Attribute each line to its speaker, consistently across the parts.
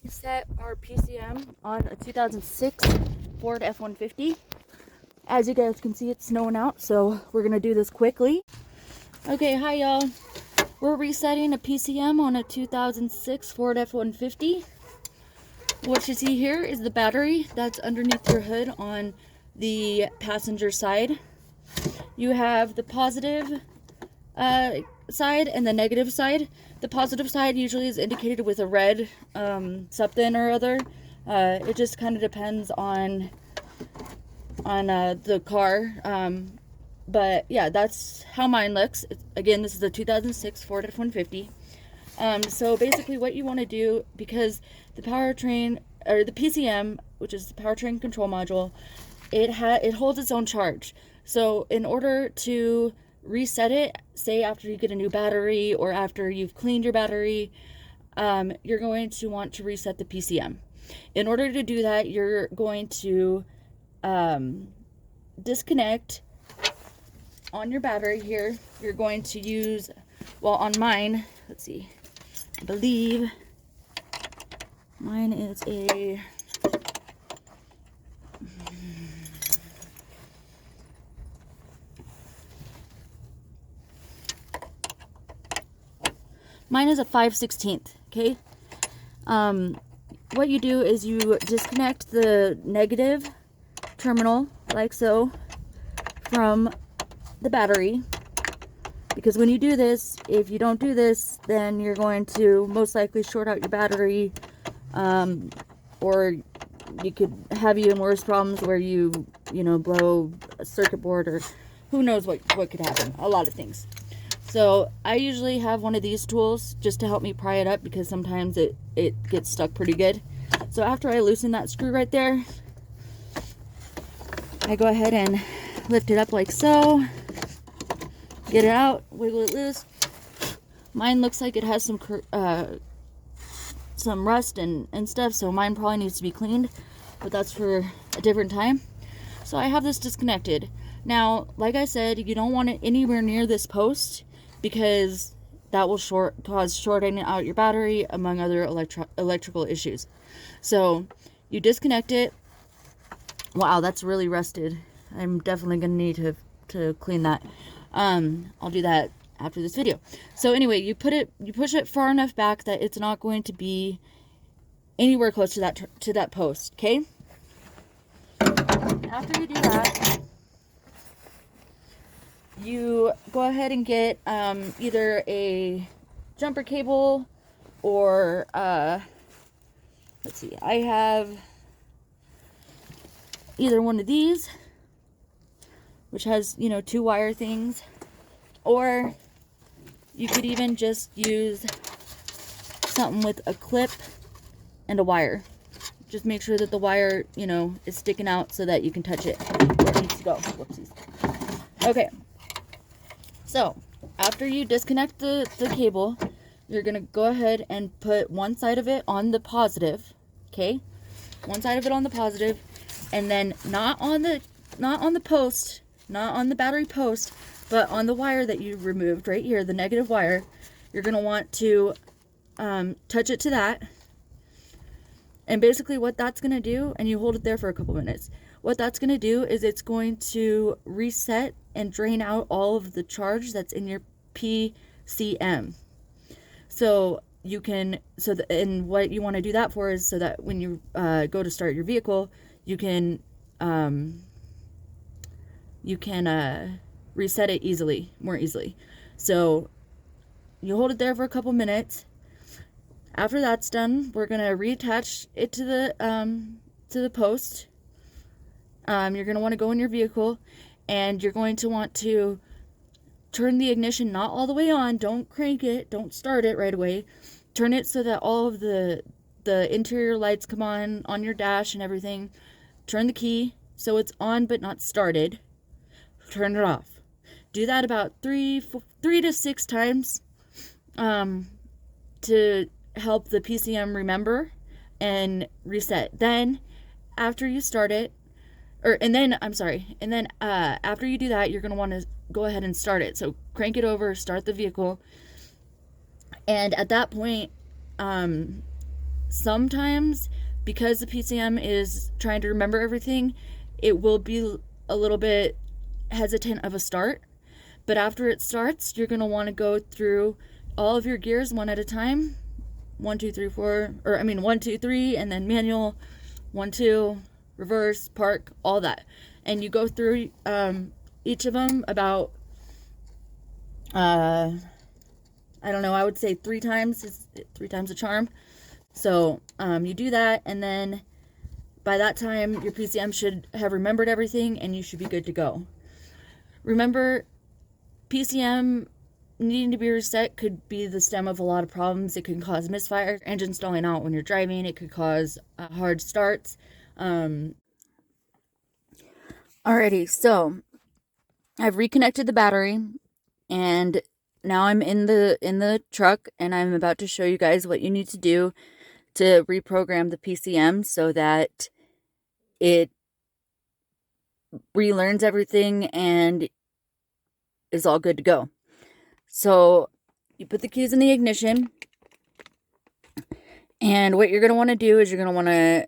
Speaker 1: Set our PCM on a 2006 Ford F-150. As you guys can see, it's snowing out, so we're gonna do this quickly. Okay, hi y'all. We're resetting a PCM on a 2006 Ford F-150. What you see here is the battery that's underneath your hood on the passenger side. You have the positive side and the negative side. The positive side usually is indicated with a red something or other. It just kind of depends on the car. But yeah, that's how mine looks. Again, this is a 2006 Ford F-150. So basically what you want to do, because the powertrain, or the PCM, which is the powertrain control module, it holds its own charge. So in order to reset it, say after you get a new battery or after you've cleaned your battery, you're going to want to reset the PCM. In order to do that, you're going to disconnect on your battery here. You're going to use, well, on mine, let's see, I believe mine is a Mine is a 5/16, okay? What you do is you disconnect the negative terminal, like so, from the battery. Because when you do this, if you don't do this, then you're going to most likely short out your battery, or you could have even worse problems where you blow a circuit board, or who knows what could happen. A lot of things. So I usually have one of these tools just to help me pry it up, because sometimes it gets stuck pretty good. So after I loosen that screw right there, I go ahead and lift it up like so, get it out, wiggle it loose. Mine looks like it has some rust and stuff, so mine probably needs to be cleaned, but that's for a different time. So I have this disconnected. Now, like I said, you don't want it anywhere near this post, because that will cause shorting out your battery, among other electrical issues. So you disconnect it. Wow, that's really rusted. I'm definitely gonna need to clean that. I'll do that after this video. So anyway, you push it far enough back that it's not going to be anywhere close to that post. Okay. After you do that, you go ahead and get either a jumper cable, or let's see, I have either one of these, which has 2 wire things, or you could even just use something with a clip and a wire. Just make sure that the wire is sticking out so that you can touch it where it needs to go. Whoopsies. Okay. So, after you disconnect the cable, you're going to go ahead and put one side of it on the positive, okay? One side of it on the positive, and then not on the post, not on the battery post, but on the wire that you removed right here, the negative wire. You're going to want to touch it to that. And basically what that's going to do, and you hold it there for a couple minutes, what that's going to do is it's going to reset and drain out all of the charge that's in your PCM. So you can, and what you want to do that for is so that when you go to start your vehicle, you can reset it more easily. So you hold it there for a couple minutes. After that's done, we're gonna reattach it to the post. You're gonna want to go in your vehicle, and you're going to want to turn the ignition not all the way on. Don't crank it. Don't start it right away. Turn it so that all of the interior lights come on your dash and everything. Turn the key so it's on but not started. Turn it off. Do that about 3 to 6 times to help the PCM remember and reset. Then after you start it, and then after you do that, you're going to want to go ahead and start it. So crank it over, start the vehicle, and at that point sometimes, because the PCM is trying to remember everything, it will be a little bit hesitant of a start. But after it starts, you're going to want to go through all of your gears one at a time. 1, 2, 3, 4, or I mean 1, 2, 3, and then manual, 1, 2, reverse, park, all that. And you go through each of them about, I don't know, I would say 3 times. 3 times a charm. So you do that, and then by that time, your PCM should have remembered everything, and you should be good to go. Remember, PCM needing to be reset could be the stem of a lot of problems. It can cause misfire, engine stalling out when you're driving. It could cause hard starts. Alrighty, so I've reconnected the battery, and now I'm in the truck, and I'm about to show you guys what you need to do to reprogram the PCM so that it relearns everything and is all good to go. So you put the keys in the ignition, and what you're going to want to do is you're going to want to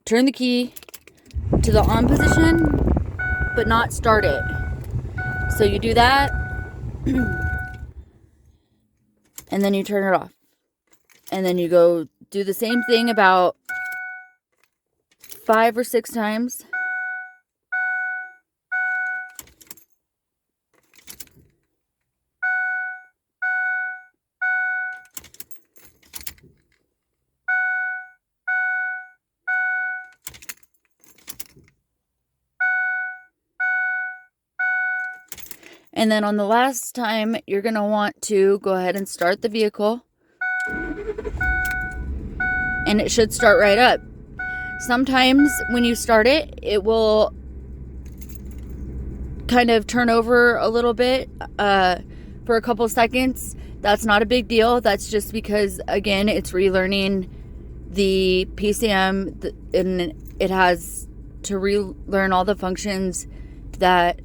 Speaker 1: turn the key to the on position, but not start it. So you do that, and then you turn it off. And then you go do the same thing about 5 or 6 times. And then on the last time, you're going to want to go ahead and start the vehicle. And it should start right up. Sometimes when you start it, it will kind of turn over a little bit for a couple seconds. That's not a big deal. That's just because, again, it's relearning the PCM, and it has to relearn all the functions that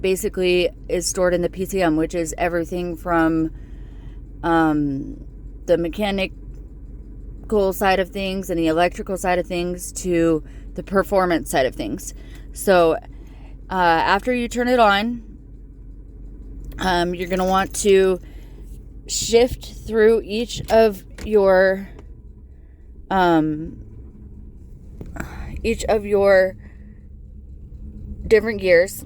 Speaker 1: basically is stored in the PCM, which is everything from the mechanical side of things and the electrical side of things to the performance side of things. So after you turn it on, you're going to want to shift through each of your different gears.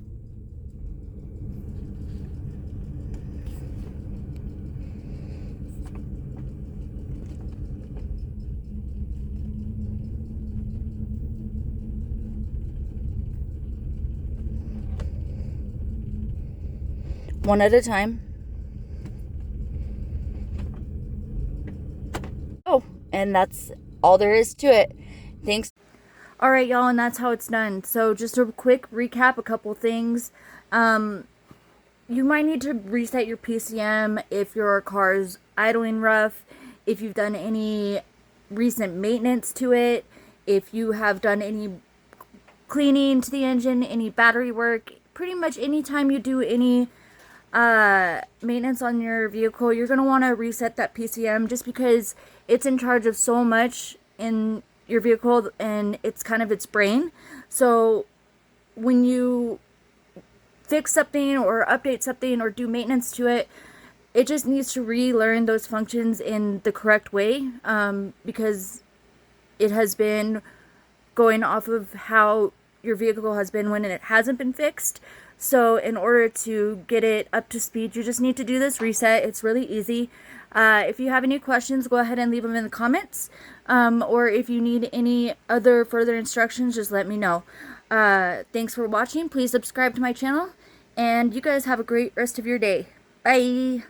Speaker 1: One at a time. Oh, and that's all there is to it. Thanks. Alright, y'all, and that's how it's done. So just a quick recap, a couple things. You might need to reset your PCM if your car's idling rough, if you've done any recent maintenance to it, if you have done any cleaning to the engine, any battery work. Pretty much anytime you do any maintenance on your vehicle, you're going to want to reset that PCM, just because it's in charge of so much in your vehicle and it's kind of its brain. So when you fix something or update something or do maintenance to it, it just needs to relearn those functions in the correct way, because it has been going off of how your vehicle has been when it hasn't been fixed. So in order to get it up to speed, you just need to do this reset. It's really easy. If you have any questions, go ahead and leave them in the comments. Or if you need any other further instructions, just let me know. Thanks for watching. Please subscribe to my channel. And you guys have a great rest of your day. Bye.